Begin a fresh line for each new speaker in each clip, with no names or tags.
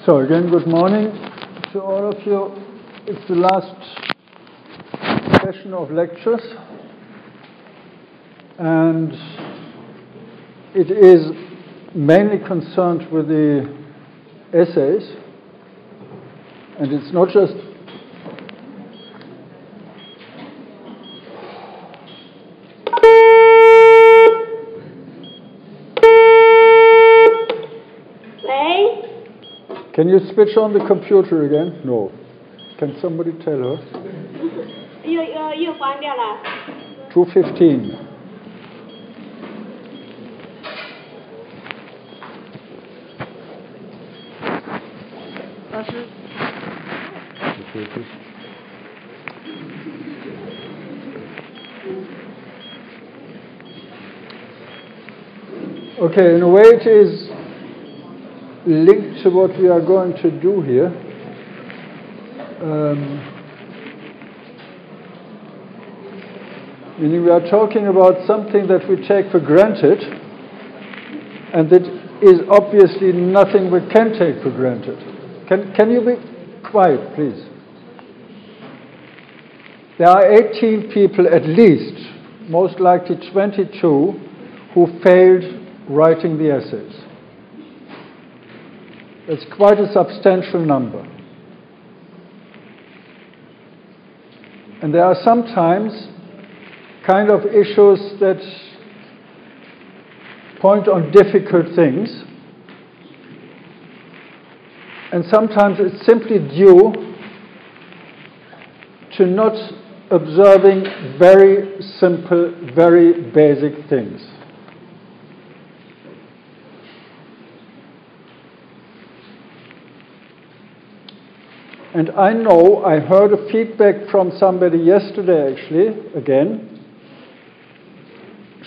So again, good morning to all of you. It's the last session of lectures, and it is mainly concerned with the essays, and it's not just Can you switch on the computer again? No. Can somebody tell her?
又关掉了。
2:15. Okay, in a way it is linked to what we are going to do here. Meaning we are talking about something that we take for granted, and that is obviously nothing we can take for granted. Can you be quiet, please? There are 18 people at least, most likely 22, who failed writing the essays. It's quite a substantial number. And there are sometimes kind of issues that point on difficult things. And sometimes it's simply due to not observing very simple, very basic things. And I know, I heard a feedback from somebody yesterday actually, again.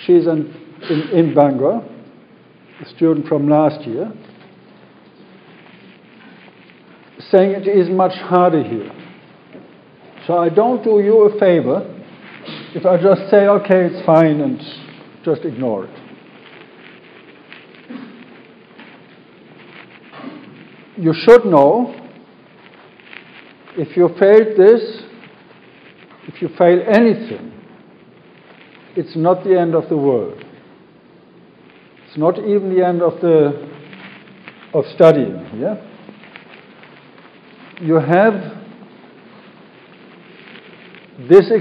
She's in Bangor, a student from last year, saying it is much harder here. So I don't do you a favor if I just say, okay, it's fine, and just ignore it. You should know, if you failed this, if you fail anything, it's not the end of the world. It's not even the end of studying. Yeah? You have this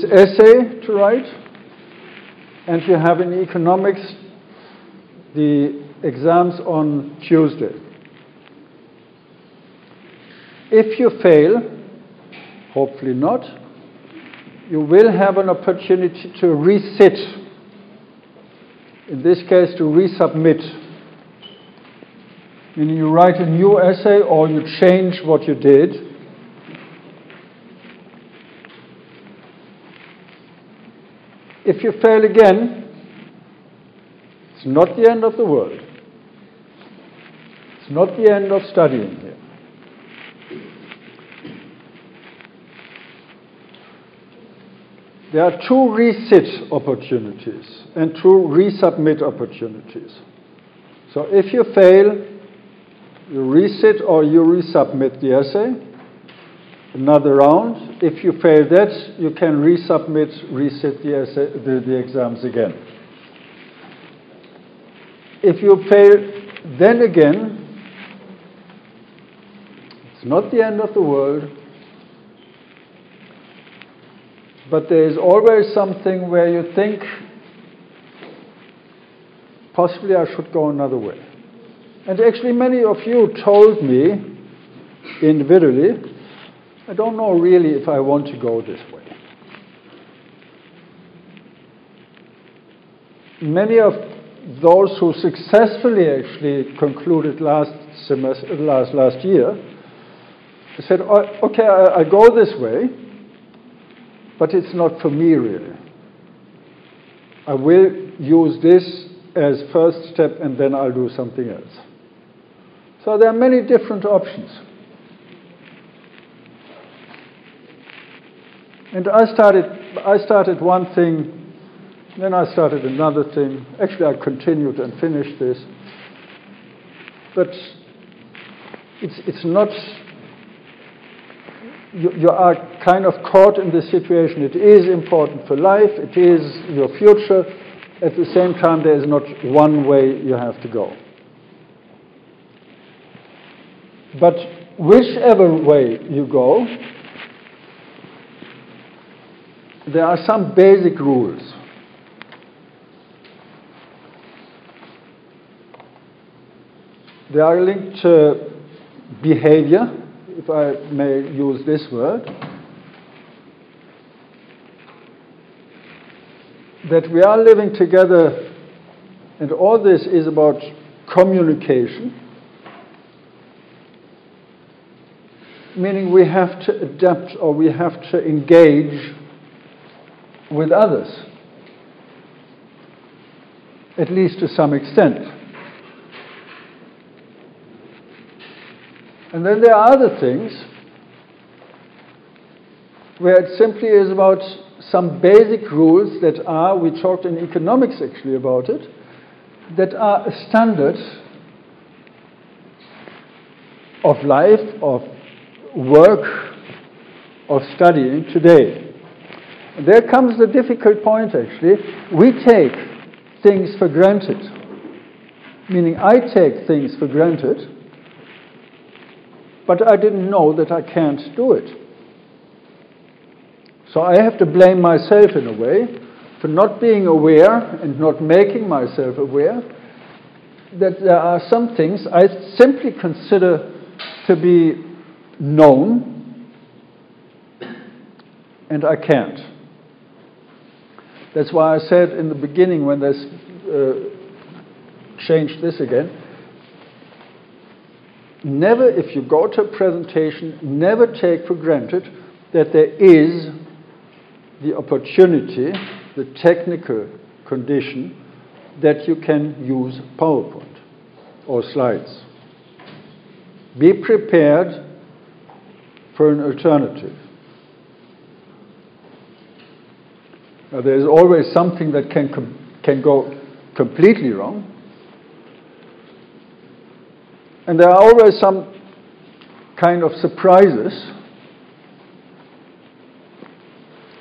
essay to write, and you have in economics the exams on Tuesday. If you fail, hopefully not, you will have an opportunity to resit. In this case, to resubmit. Meaning you write a new essay or you change what you did. If you fail again, it's not the end of the world. It's not the end of studying here. There are two resit opportunities and two resubmit opportunities. So if you fail, you resit or you resubmit the essay, another round. If you fail that, you can resit the essay, the exams again. If you fail then again, it's not the end of the world. But there is always something where you think, possibly I should go another way. And actually many of you told me individually, I don't know really if I want to go this way. Many of those who successfully actually concluded last year said, okay, I go this way, but it's not for me really. I will use this as first step and then I'll do something else. So there are many different options. And I started one thing, then I started another thing. Actually I continued and finished this. But it's not, you are kind of caught in this situation. It is important for life, it is your future. At the same time, there is not one way you have to go. But whichever way you go, there are some basic rules. They are linked to behavior, if I may use this word, that we are living together, and all this is about communication, meaning we have to adapt or we have to engage with others, at least to some extent. And then there are other things where it simply is about some basic rules that are, we talked in economics actually about it, that are a standard of life, of work, of studying today. And there comes the difficult point actually. We take things for granted, meaning I take things for granted, but I didn't know that I can't do it. So I have to blame myself in a way for not being aware and not making myself aware that there are some things I simply consider to be known and I can't. That's why I said in the beginning when this changed this again, never, if you go to a presentation, never take for granted that there is the opportunity, the technical condition, that you can use PowerPoint or slides. Be prepared for an alternative. Now, there is always something that can go completely wrong. And there are always some kind of surprises,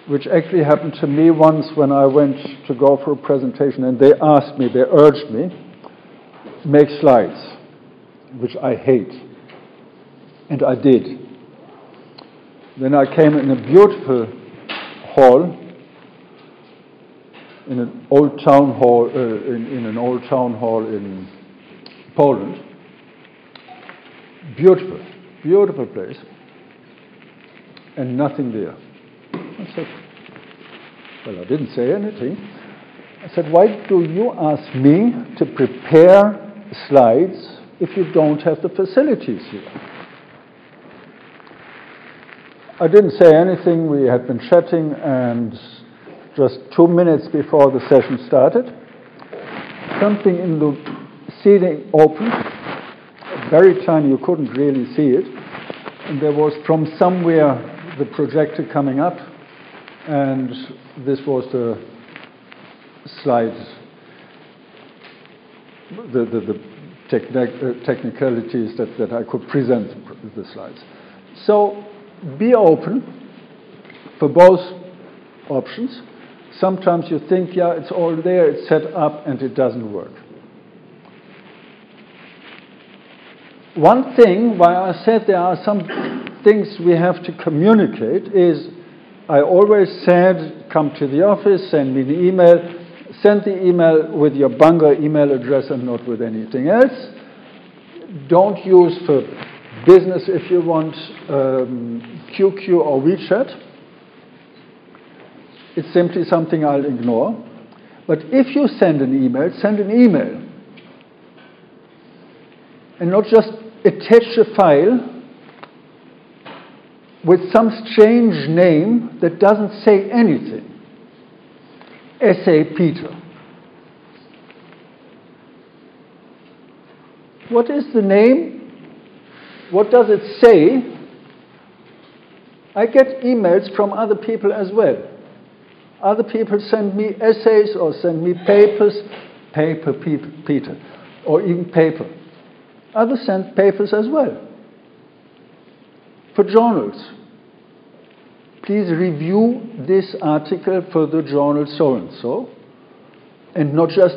which actually happened to me once when I went to go for a presentation and they asked me, they urged me, make slides, which I hate. And I did. Then I came in a beautiful hall, in an old town hall, in an old town hall in Poland. Beautiful, beautiful place, and nothing there. I said, well, I didn't say anything. I said, why do you ask me to prepare slides if you don't have the facilities here? I didn't say anything. We had been chatting, and just 2 minutes before the session started, something in the ceiling opened, very tiny, you couldn't really see it, and there was from somewhere the projector coming up, and this was the slides, the technicalities that I could present the slides. So be open for both options. Sometimes you think, yeah, it's all there, it's set up, and it doesn't work. One thing why I said there are some things we have to communicate is, I always said, come to the office, send me the email, send the email with your Bangor email address and not with anything else. Don't use for business if you want QQ or WeChat. It's simply something I'll ignore. But if you send an email, send an email. And not just attach a file with some strange name that doesn't say anything. Essay Peter. What is the name? What does it say? I get emails from other people as well. Other people send me essays or send me papers, Peter, or even paper. Others send papers as well. for journals. Please review this article for the journal so-and-so, and not just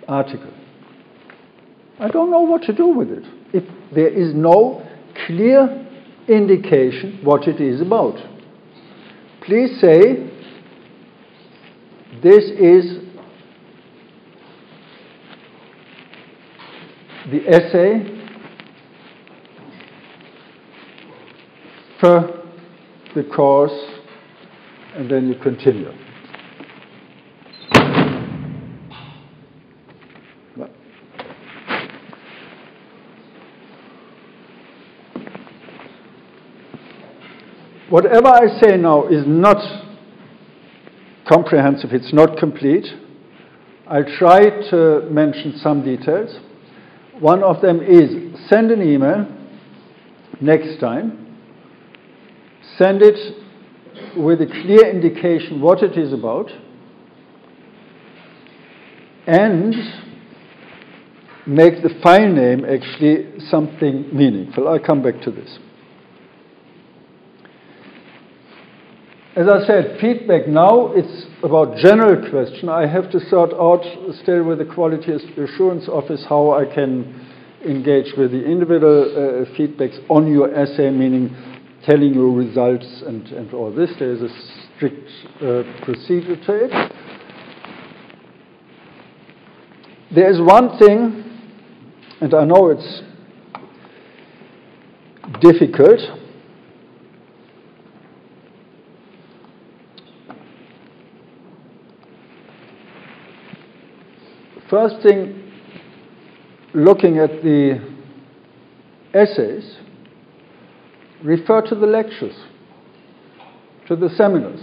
article. I don't know what to do with it if there is no clear indication what it is about. Please say, this is the essay for the course, and then you continue. Whatever I say now is not comprehensive, it's not complete. I'll try to mention some details. One of them is send an email next time. Send it with a clear indication what it is about, and make the file name actually something meaningful. I'll come back to this. As I said, feedback now, it's about general question. I have to sort out still with the Quality Assurance Office how I can engage with the individual feedbacks on your essay, meaning telling you results and all this. There is a strict procedure to it. There is one thing, and I know it's difficult. First thing, looking at the essays, refer to the lectures, to the seminars.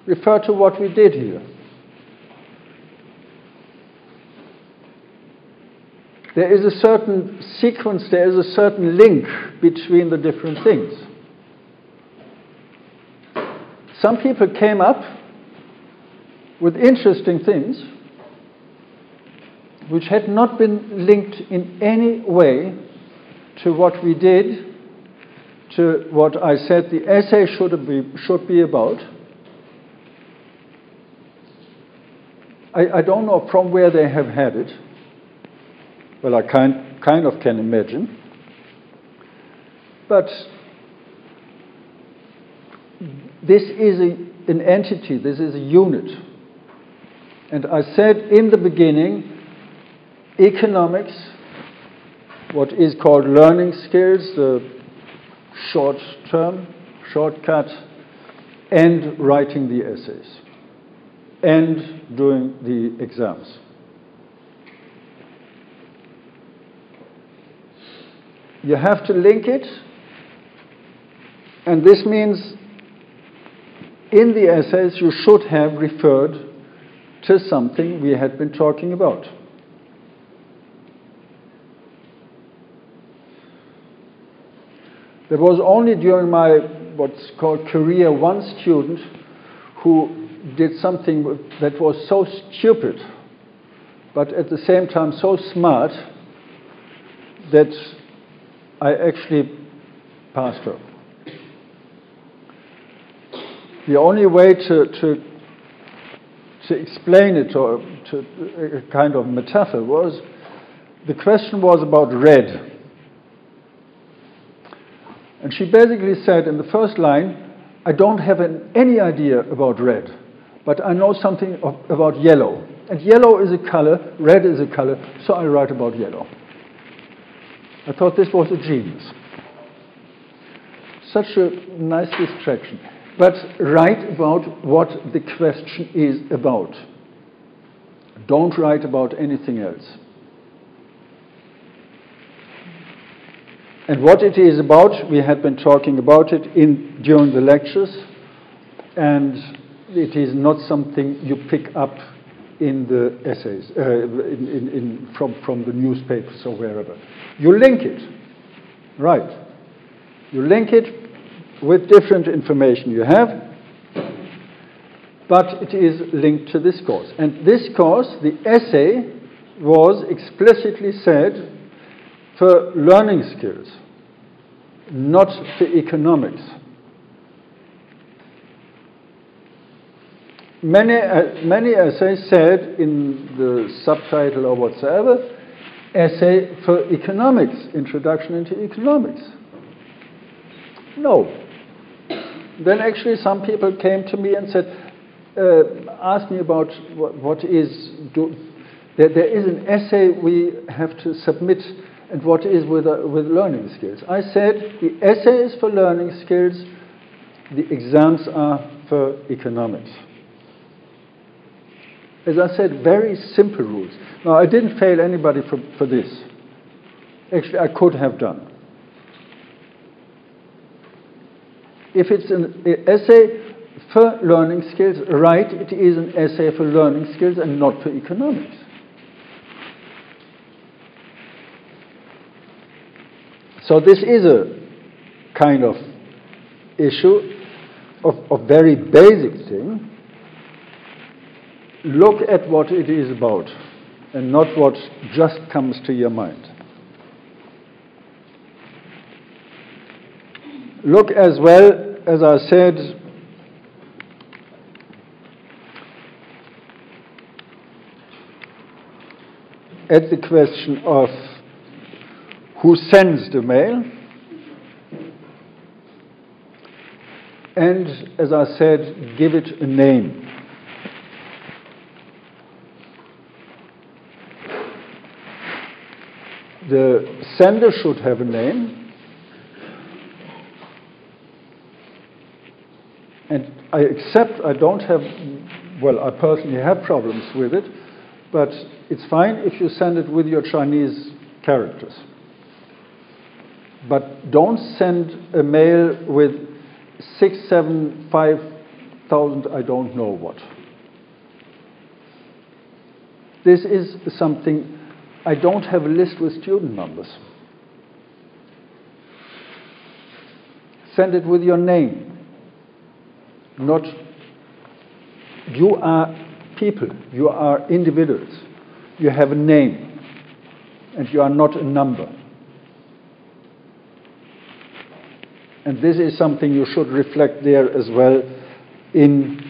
Refer to what we did here. There is a certain sequence, there is a certain link between the different things. Some people came up with interesting things which had not been linked in any way to what we did, to what I said the essay should be about. I don't know from where they have had it. Well, I kind of can imagine. But this is an entity, this is a unit. And I said in the beginning, economics, what is called learning skills, the shortcut, and writing the essays, and doing the exams. You have to link it, and this means in the essays you should have referred to something we had been talking about. There was only during my what's called career one student who did something that was so stupid, but at the same time so smart, that I actually passed her. The only way to explain it, or to a kind of metaphor, was the question was about red. And she basically said in the first line, I don't have any idea about red, but I know something about yellow. And yellow is a color, red is a color, so I write about yellow. I thought this was a genius. Such a nice distraction. But write about what the question is about. Don't write about anything else. And what it is about, we had been talking about it during the lectures, and it is not something you pick up in the essays, from the newspapers or wherever. You link it, right? You link it with different information you have, but it is linked to this course. And this course, the essay, was explicitly said for learning skills. not for economics. Many essays said in the subtitle or whatsoever, essay for economics, introduction into economics. No. Then actually some people came to me and said, asked me about what is, there is an essay we have to submit, and what is with learning skills. I said the essay is for learning skills, the exams are for economics. As I said, very simple rules. Now, I didn't fail anybody for this. Actually, I could have done. If it's an essay for learning skills, right, it is an essay for learning skills and not for economics. So this is a kind of issue of very basic thing. Look at what it is about and not what just comes to your mind. Look as well, as I said, at the question of who sends the mail. And, as I said, give it a name. The sender should have a name. And I accept I don't have, well, I personally have problems with it, but it's fine if you send it with your Chinese characters. But don't send a mail with 6, 7, 5,000, I don't know what. This is something, I don't have a list with student numbers. Send it with your name. Not, you are people, you are individuals. You have a name, and you are not a number. And this is something you should reflect there as well in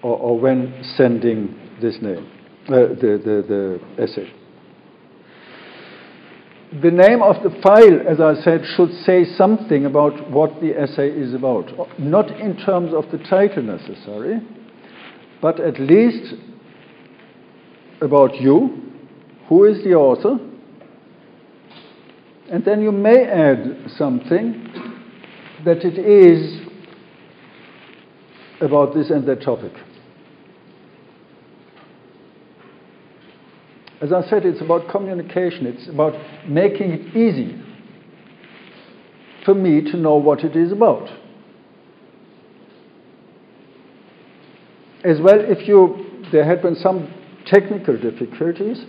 or when sending this name, the essay. The name of the file, as I said, should say something about what the essay is about. Not in terms of the title necessarily, but at least about you, who is the author, and then you may add something that it is about this and that topic. As I said, it's about communication. It's about making it easy for me to know what it is about. As well, there had been some technical difficulties,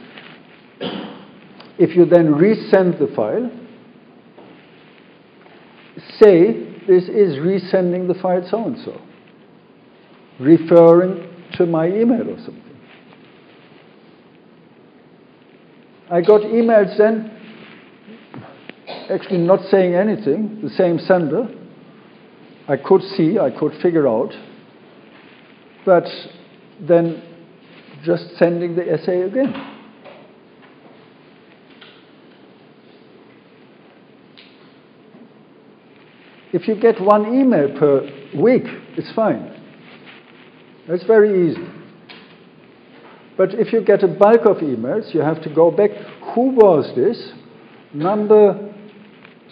if you then resend the file, say this is resending the file so-and-so, referring to my email or something. I got emails then, actually not saying anything, the same sender. I could see, I could figure out, but then just sending the essay again. If you get one email per week, it's fine. That's very easy. But if you get a bulk of emails, you have to go back. Who was this? Number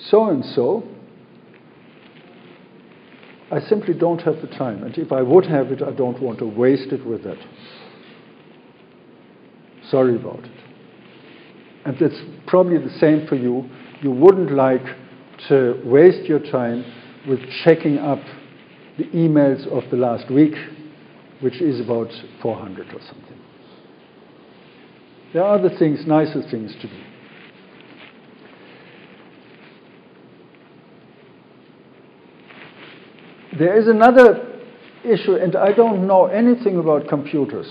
so-and-so. I simply don't have the time. And if I would have it, I don't want to waste it with that. Sorry about it. And it's probably the same for you. You wouldn't like to waste your time with checking up the emails of the last week, which is about 400 or something. There are other things, nicer things to do. There is another issue, and I don't know anything about computers.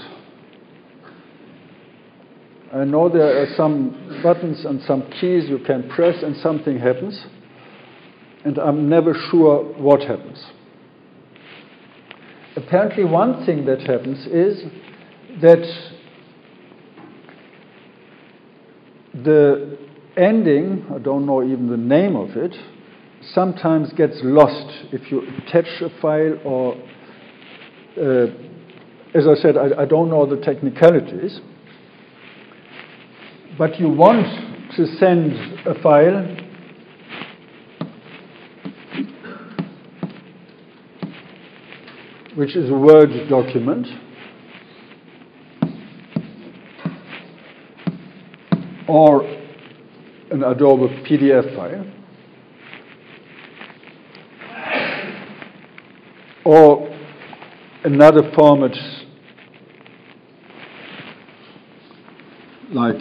I know there are some buttons and some keys you can press and something happens. and I'm never sure what happens. Apparently one thing that happens is that the ending, I don't know even the name of it, sometimes gets lost if you attach a file or, as I said, I don't know the technicalities, but you want to send a file which is a Word document, or an Adobe PDF file, or another format like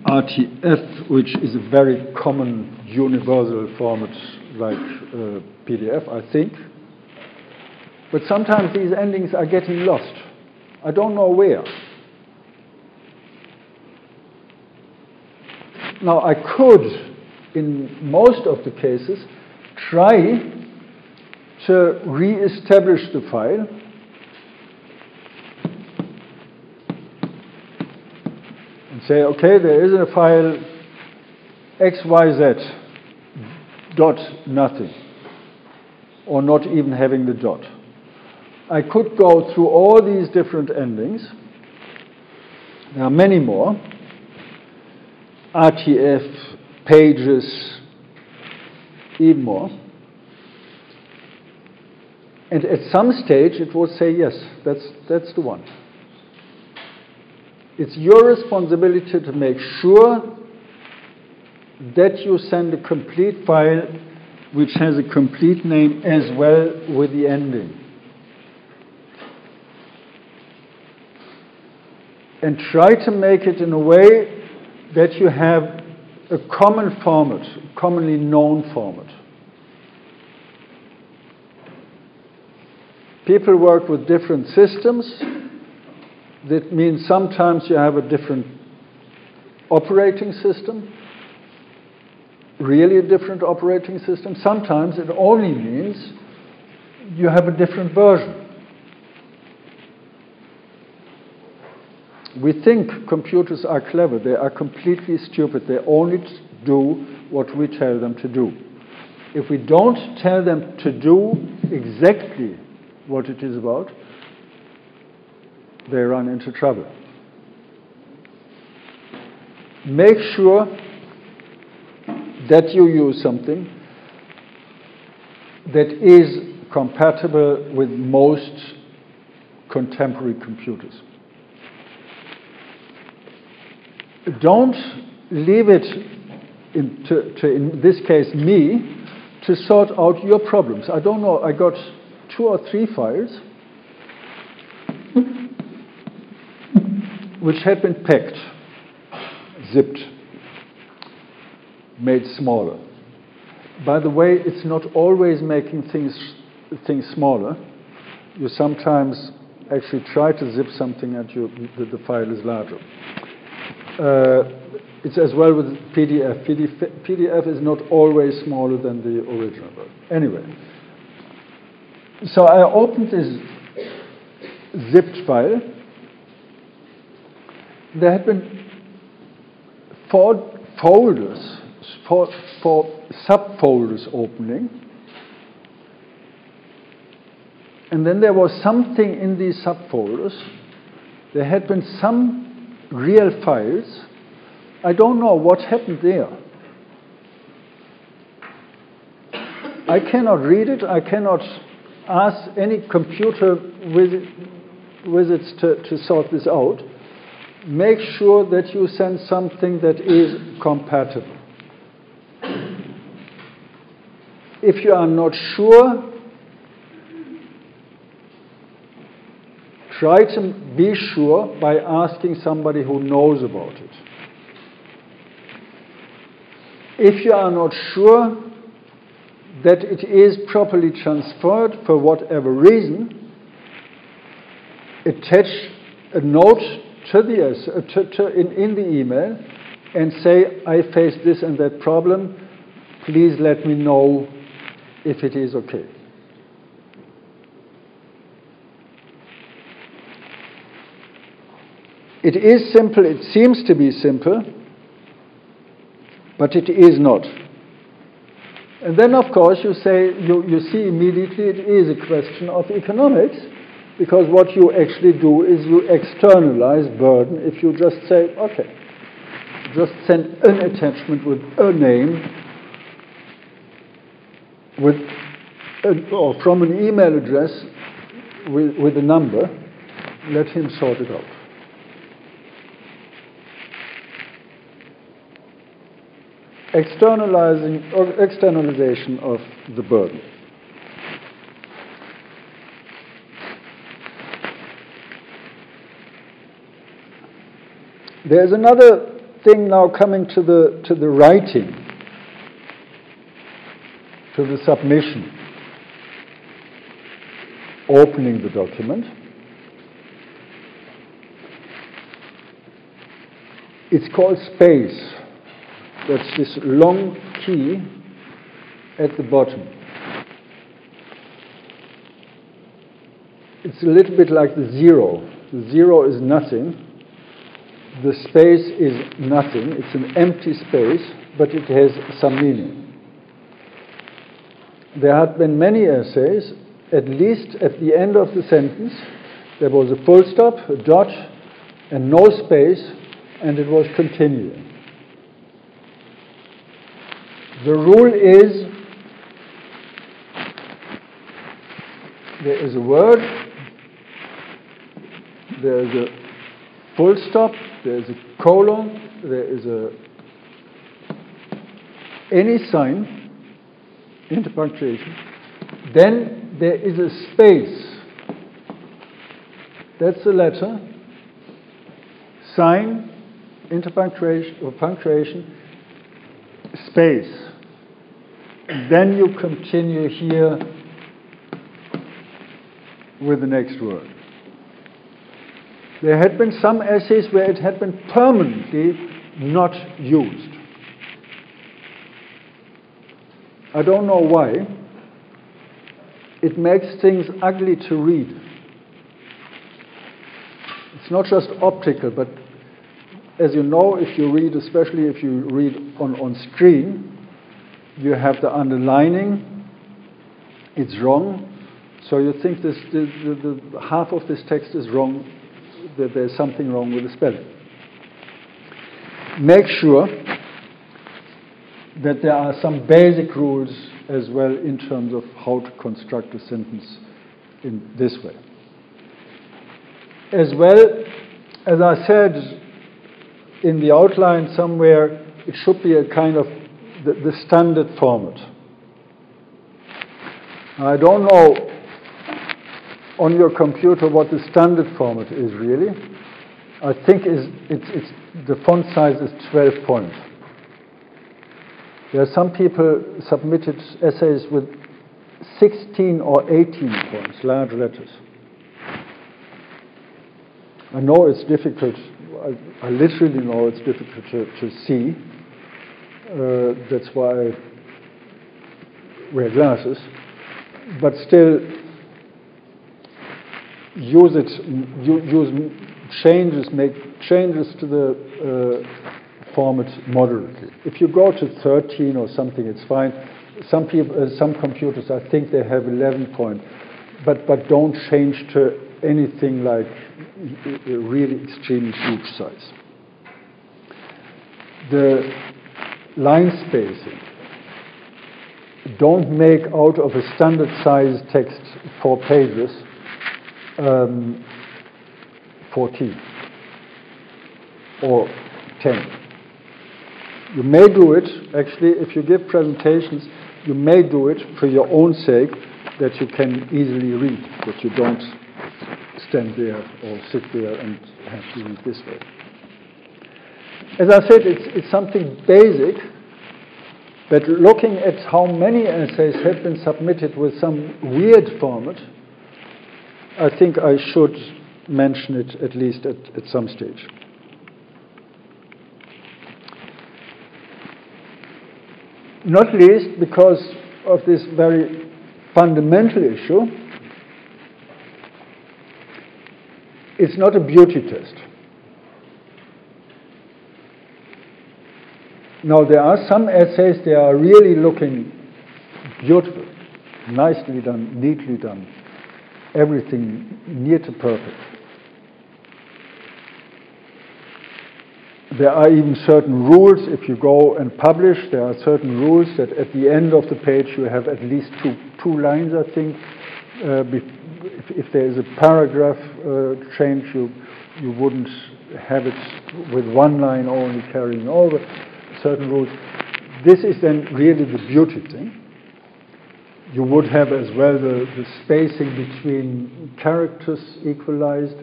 RTF, which is a very common universal format like PDF, I think. But sometimes these endings are getting lost. I don't know where. Now, I could, in most of the cases, try to re-establish the file and say, okay, there is a file XYZ dot nothing, or not even having the dot. I could go through all these different endings. There are many more. RTF, pages, even more. And at some stage it would say, yes, that's the one. It's your responsibility to make sure that you send a complete file which has a complete name as well with the ending. And try to make it in a way that you have a common format, commonly known format. People work with different systems. That means sometimes you have a different operating system, really a different operating system. Sometimes it only means you have a different version. We think computers are clever. They are completely stupid. They only do what we tell them to do. If we don't tell them to do exactly what it is about, they run into trouble. Make sure that you use something that is compatible with most contemporary computers. Don't leave it, in this case, me, to sort out your problems. I don't know, I got 2 or 3 files which had been packed, zipped, made smaller. By the way, it's not always making things smaller. You sometimes actually try to zip something and the file is larger. It's as well with PDF. PDF is not always smaller than the original. Anyway, so I opened this zipped file. There had been 4 folders, 4 subfolders opening. And then there was something in these subfolders. There had been some real files. I don't know what happened there. I cannot read it. I cannot ask any computer wizards to sort this out. Make sure that you send something that is compatible. If you are not sure, try to be sure by asking somebody who knows about it. If you are not sure that it is properly transferred for whatever reason, attach a note to in the email and say, I face this and that problem. Please let me know if it is okay. It is simple, it seems to be simple, but it is not. And then, of course, you see immediately it is a question of economics, because what you actually do is you externalize burden if you just say, okay, just send an attachment with a name, or from an email address with a number, let him sort it out. Externalization of the burden. There's another thing now coming to the writing, to the submission, opening the document. It's called space. That's this long key at the bottom. It's a little bit like the zero. The zero is nothing. The space is nothing. It's an empty space, but it has some meaning. There had been many essays, at least at the end of the sentence, there was a full stop, a dot, and no space, and it was continuing. The rule is there is a word, there is a full stop, there is a colon, there is any sign, interpunctuation, then there is a space. That's the letter, sign, interpunctuation or punctuation, space. Then you continue here with the next word. There had been some essays where it had been permanently not used. I don't know why. It makes things ugly to read. It's not just optical, but as you know, if you read, especially if you read on screen, you have the underlining, it's wrong, so you think the half of this text is wrong, that there's something wrong with the spelling. Make sure that there are some basic rules as well in terms of how to construct a sentence in this way. As well, as I said in the outline somewhere, it should be a kind of the standard format. I don't know on your computer what the standard format is really. I think it's the font size is 12 point. There are some people submitted essays with 16 or 18 points, large letters. I know it's difficult. I literally know it's difficult to see. That's why I wear glasses. But still, make changes to the format moderately. If you go to 13 or something, it's fine. Some computers, I think they have 11 point, but don't change to anything like a really extremely huge size. The line spacing. Don't make out of a standard size text 4 pages 14 or 10. You may do it, actually, if you give presentations, you may do it for your own sake, that you can easily read, that you don't stand there or sit there and have to read this way. As I said, it's something basic, but looking at how many essays have been submitted with some weird format, I think I should mention it at least at some stage. Not least because of this very fundamental issue, it's not a beauty test. Now, there are some essays, they are really looking beautiful, nicely done, neatly done, everything near to perfect. There are even certain rules. If you go and publish, there are certain rules that at the end of the page you have at least two lines, I think. If there is a paragraph change, you wouldn't have it with one line only carrying over. Certain rules. This is then really the beauty thing. You would have as well the spacing between characters equalized,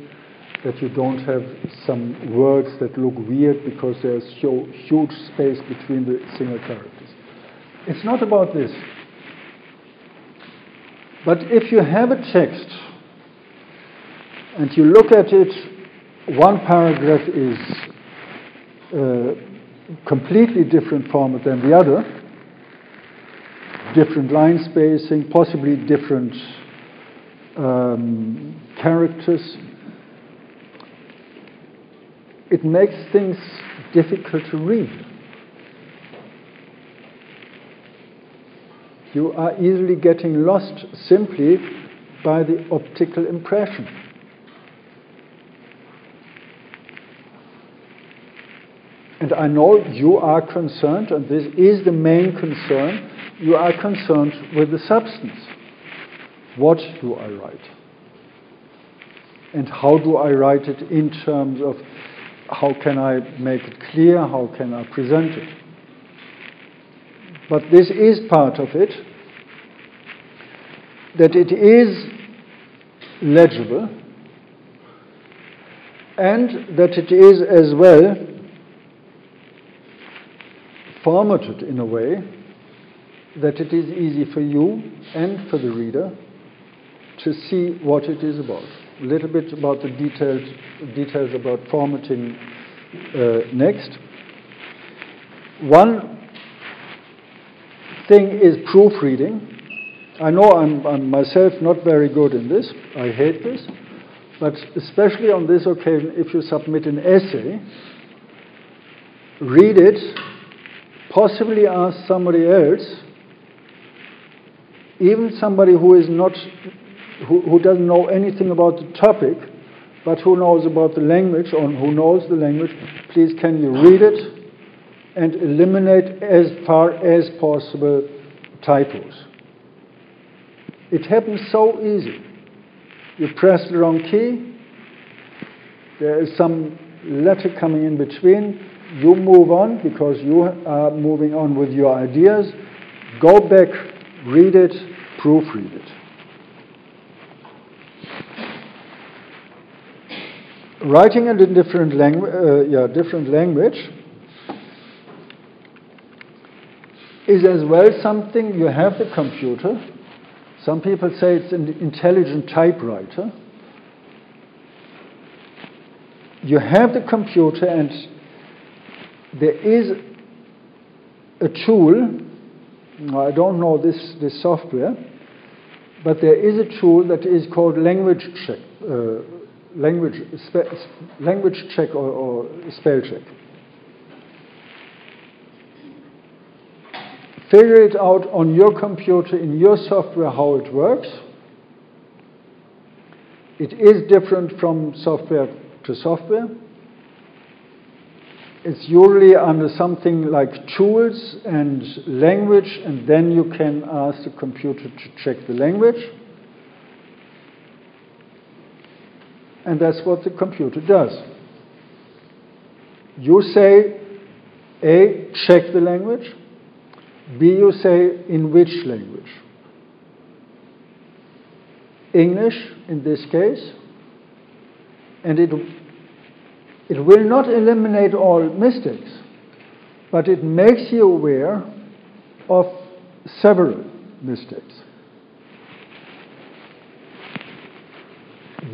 that you don't have some words that look weird because there's huge space between the single characters. It's not about this. But if you have a text and you look at it, one paragraph is completely different format than the other, different line spacing, possibly different characters, it makes things difficult to read. You are easily getting lost simply by the optical impression. And I know you are concerned, and this is the main concern, you are concerned with the substance. What do I write? And how do I write it in terms of how can I make it clear, how can I present it? But this is part of it, that it is legible, and that it is as well formatted in a way that it is easy for you and for the reader to see what it is about. A little bit about the details about formatting next. One thing is proofreading. I know I'm myself not very good in this. I hate this. But especially on this occasion, if you submit an essay, read it, possibly ask somebody else, even somebody who doesn't know anything about the topic, but who knows about the language or who knows the language, please can you read it and eliminate as far as possible typos. It happens so easy. You press the wrong key, there is some letter coming in between, you move on because you are moving on with your ideas, go back, read it, proofread it. Writing in a different language is as well something. You have the computer. Some people say it's an intelligent typewriter. You have the computer, and there is a tool. I don't know this software, but there is a tool that is called language check. Language check or spell check. Figure it out on your computer, in your software, how it works. It is different from software to software. It's usually under something like tools and language, and then you can ask the computer to check the language. And that's what the computer does. You say, A, check the language. B, you say, in which language? English, in this case. And it will not eliminate all mistakes, but it makes you aware of several mistakes.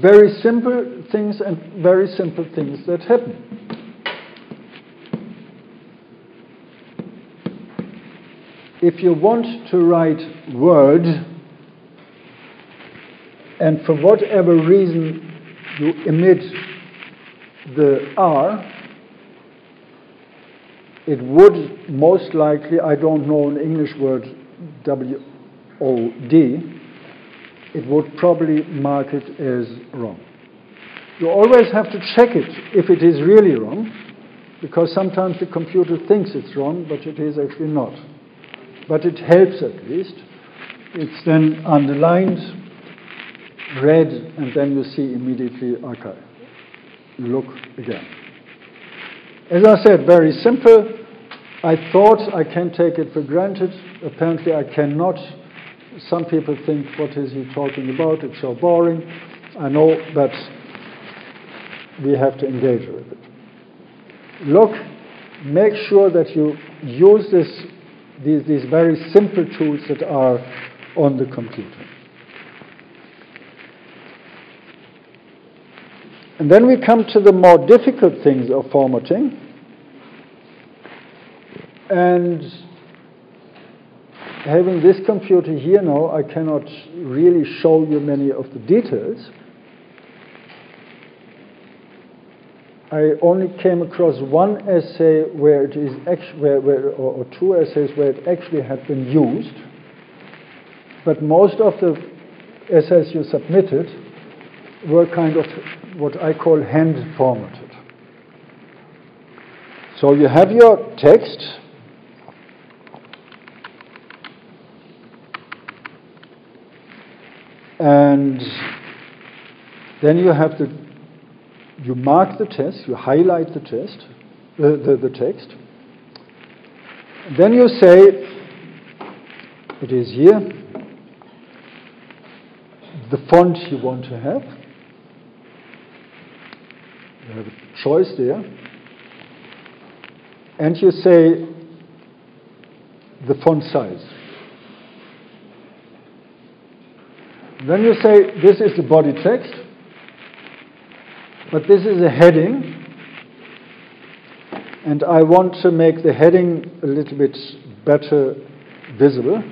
Very simple things and very simple things that happen. if you want to write word, and for whatever reason you omit the R, it would most likely, I don't know an English word, W-O-D, it would probably mark it as wrong. You always have to check it if it is really wrong, because sometimes the computer thinks it's wrong, but it is actually not. But it helps at least. It's then underlined, red, and then you see immediately, okay, look again. As I said, very simple. I thought I can take it for granted. Apparently I cannot. Some people think, what is he talking about? It's so boring. I know, but we have to engage with it. Look, make sure that you use these very simple tools that are on the computer. And then we come to the more difficult things of formatting. And having this computer here now, I cannot really show you many of the details. I only came across one essay where it is or two essays where it actually had been used. But most of the essays you submitted were kind of what I call hand formatted. So you have your text, and then you mark the text, you highlight the text, the text. Then you say, it is here, the font you want to have. You have a choice there. And you say the font size. Then you say, this is the body text, but this is a heading, and I want to make the heading a little bit better visible.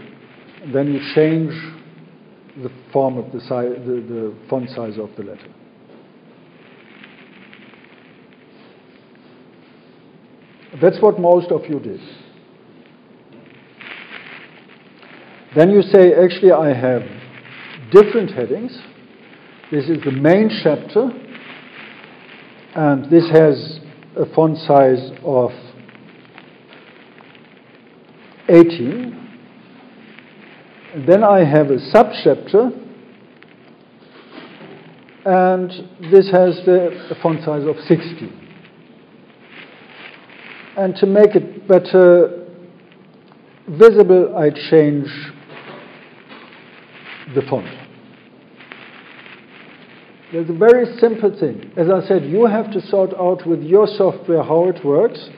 Then you change the form of the font size of the letter. That's what most of you did. Then you say, actually, I have different headings. This is the main chapter, and this has a font size of 18. And then I have a subchapter, and this has a font size of 16. And to make it better visible, I change the font. There's a very simple thing. As I said, you have to sort out with your software how it works,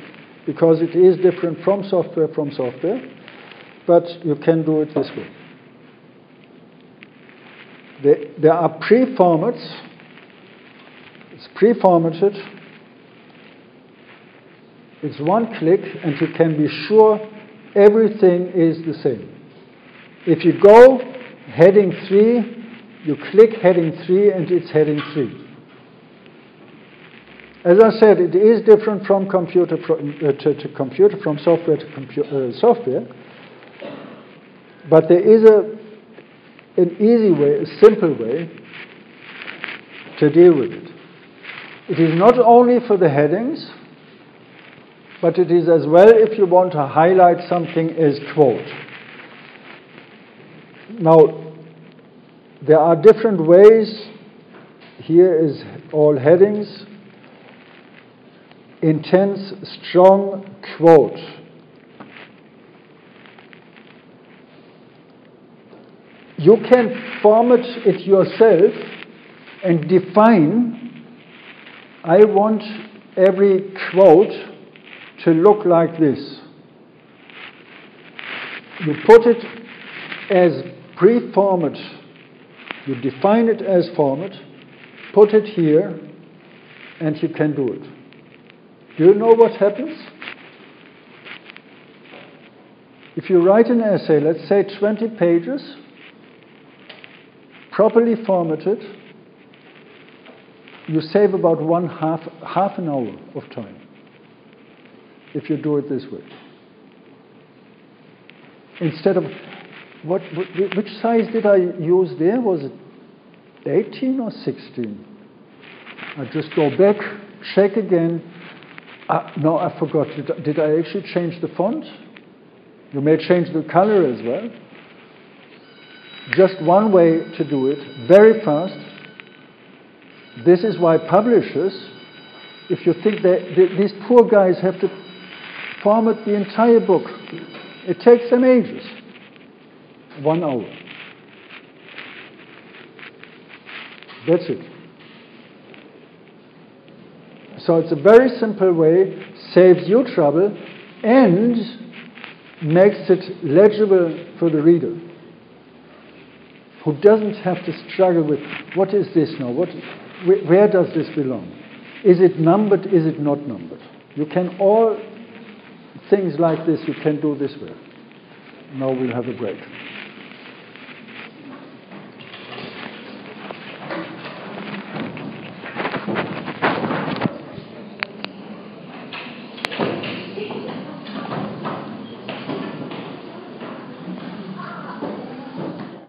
because it is different from software, but you can do it this way. There are pre-formats. It's pre-formatted. It's one click, and you can be sure everything is the same. If you go heading 3, you click heading 3, and it's heading 3. As I said, it is different from computer to computer, from software to software. But there is an easy way, a simple way to deal with it. It is not only for the headings, but it is as well if you want to highlight something as quote. Now, there are different ways. Here is all headings. Intense, strong quote. You can format it yourself and define, I want every quote to look like this. You put it as pre-format. You define it as format, put it here, and you can do it. Do you know what happens? If you write an essay, let's say 20 pages, properly formatted, you save about half an hour of time if you do it this way. Instead of, which size did I use there? Was it 18 or 16? I just go back, check again. No, I forgot. Did I actually change the font? You may change the color as well. Just one way to do it, very fast. This is why publishers, if you think that these poor guys have to format the entire book, it takes them ages. 1 hour. That's it. So it's a very simple way, saves you trouble, and makes it legible for the reader, who doesn't have to struggle with, what is this now? Where does this belong? Is it numbered? Is it not numbered? You can all things like this, you can do this way. Now we'll have a break.